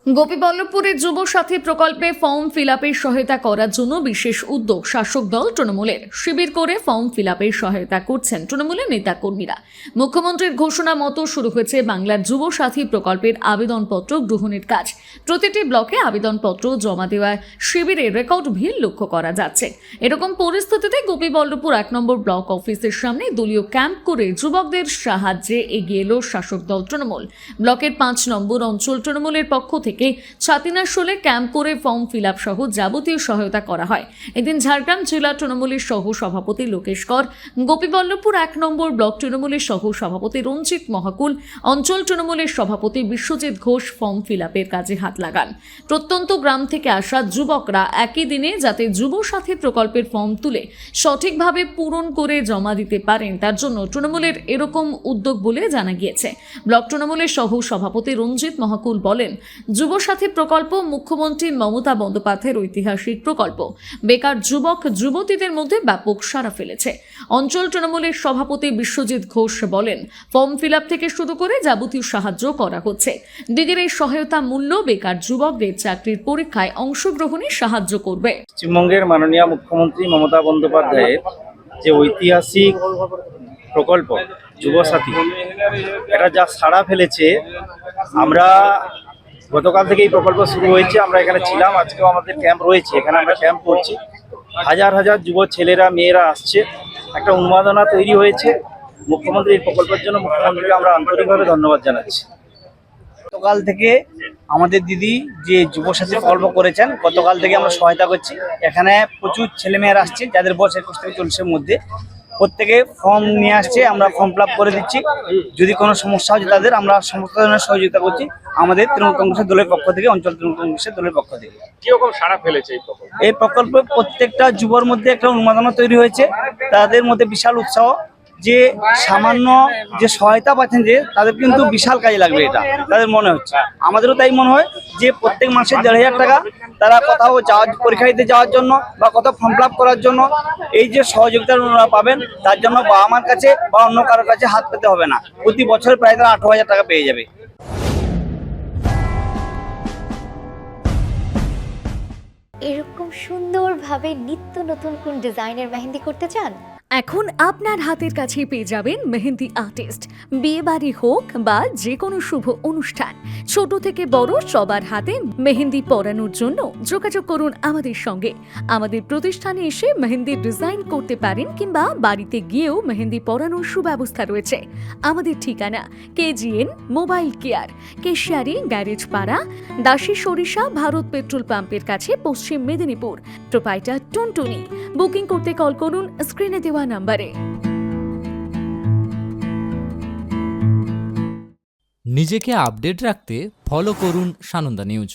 গোপীবল্লভপুরে যুব সাথী প্রকল্পে form fill আপের সহায়তা করার জন্য বিশেষ উদ্যোগ শাসক দল তৃণমূলের। শিবির করে ফর্ম ফিল আপের সহায়তা করছেন তৃণমূলের নেতাকর্মীরা। মুখ্যমন্ত্রীর ঘোষণা মতো শুরু হয়েছে বাংলার যুব সাথী প্রকল্পের আবেদনপত্র গ্রহণের কাজ। প্রতিটি ব্লকে আবেদনপত্র জমা দেওয়ার শিবিরে রেকর্ড ভিড় লক্ষ্য করা যাচ্ছে। এরকম পরিস্থিতিতে গোপীবল্লভপুর 1 নম্বর ব্লক অফিসের সামনে দলীয় ক্যাম্প করে যুবকদের সাহায্যে এগিয়ে এলো শাসক দল তৃণমূল। ব্লকের 5 নম্বর অঞ্চল তৃণমূলের পক্ষ থেকে ছাতিনাশোলে ক্যাম্প করে ফর্ম ফিল আপ সহ যাবতীয় সহায়তা করা হয়। এদিন ঝাড়গ্রাম জেলা তৃণমূলের সহ সভাপতি লোকেশ কর, গোপীবল্লভপুর 1 নম্বর ব্লক তৃণমূলের সহ সভাপতি রঞ্জিত মহাকুল, অঞ্চল তৃণমূলের সভাপতি বিশ্বজিৎ ঘোষ ফর্ম ফিল আপের কাজে হাত লাগান। প্রত্যন্ত গ্রাম থেকে আসা যুবকরা একই দিনে যাতে যুব সাথী প্রকল্পের ফর্ম তুলে সঠিকভাবে পূরণ করে জমা দিতে পারেন, তার জন্য তৃণমূলের এরকম উদ্যোগ বলে জানা গিয়েছে। ব্লক তৃণমূলের সহ সভাপতি রঞ্জিত মহাকুল বলেন, যুব সাথী প্রকল্প মুখ্যমন্ত্রী মমতা বন্দ্যোপাধ্যায়ের ঐতিহাসিক প্রকল্প বেকার যুবক যুবতীদের মধ্যে ব্যাপক সাড়া ফেলেছে। অঞ্চল তৃণমূলের সভাপতি বিশ্বজিৎ ঘোষ বলেন, ফর্ম ফিল আপ থেকে শুরু করে যাবতীয় সাহায্য করা হচ্ছে। দিদির এই সহায়তা মূল্য বেকার যুবকদের চাকরির পরীক্ষায় অংশগ্রহণে সাহায্য করবে। পশ্চিমবঙ্গের মাননীয় মুখ্যমন্ত্রী মমতা বন্দ্যোপাধ্যায়ের যে ঐতিহাসিক প্রকল্প যুব সাথী, এটা যা সাড়া ফেলেছে। আমরা গতকাল থেকে এই প্রকল্প শুরু হয়েছে, আমরা এখানে ছিলাম, আজকেও আমাদের ক্যাম্প রয়েছে, এখানে আমরা ক্যাম্প করছি। হাজার হাজার যুব ছেলেরা মেয়েরা আসছে, একটা উন্মাদনা তৈরি হয়েছে। মুখ্যমন্ত্রীর প্রকল্পের জন্য মুখ্যমন্ত্রীকে আমরা আন্তরিকভাবে ধন্যবাদ জানাচ্ছি। গতকাল থেকে আমাদের দিদি যে যুব সাথী প্রকল্প করেছেন, গতকাল থেকে আমরা সহায়তা করছি। এখানে প্রচুর ছেলেমেয়েরা আসছে যাদের বয়স 21 থেকে 40-এর মধ্যে। প্রত্যেকে ফর্ম নিয়ে আসছে, আমরা ফর্ম ফিল আপ করে দিচ্ছি। যদি কোনো সমস্যা হয় তাদের আমরা সমস্ত ধরনের সহযোগিতা করছি আমাদের তৃণমূল কংগ্রেসের দলের পক্ষ থেকে, অঞ্চল তৃণমূল কংগ্রেসের দলের পক্ষ থেকে। কিরকম সাড়া ফেলেছে এই প্রকল্প? এই প্রকল্পে প্রত্যেকটা যুবর মধ্যে একটা উন্মাদনা তৈরি হয়েছে, তাদের মধ্যে বিশাল উৎসাহ যে সামান্য যে সহায়তা পাচ্ছেন যে তাদের কিন্তু বিশাল কাজে লাগবে, এটা তাদের মনে হচ্ছে। আমাদেরও তাই মনে হয় যে প্রত্যেক মাসে 1,500 টাকা তারা কোথাও যাওয়ার, পরীক্ষা দিতে যাওয়ার জন্য বা কোথাও ফর্ম ফিল আপ করার জন্য এই যে সহযোগিতা ওনারা পাবেন, তার জন্য বাবা মার কাছে বা অন্য কারোর কাছে হাত পেতে হবে না। প্রতি বছর প্রায় তারা 18,000 টাকা পেয়ে যাবে। এরকম সুন্দরভাবে নিত্য নতুন কোন ডিজাইনের মেহেন্দি করতে চান? এখন আপনার হাতের কাছে পেয়ে যাবেন মেহেন্দি আর্টিস্ট। বিয়ে বাড়ি হোক বা যে কোনো শুভ অনুষ্ঠান, ছোট থেকে বড় সবার হাতে মেহেন্দি পরানোর জন্য যোগাযোগ করুন আমাদের সঙ্গে। আমাদের প্রতিষ্ঠানে এসে মেহেন্দির ডিজাইন করতে পারেন কিংবা বাড়িতে গিয়েও মেহেন্দি পরানোর সুব্যবস্থা রয়েছে। আমাদের ঠিকানা KGN mobile care, Keshiary garage পাড়া, দাসী সরিষা ভারত পেট্রোল পাম্পের কাছে, পশ্চিম মেদিনীপুর। প্রোপাইটার টুনটুনি। বুকিং করতে কল করুন স্ক্রিনে দেওয়া নাম্বারে। নিজেকে আপডেট রাখতে ফলো করুন সানন্দা নিউজ।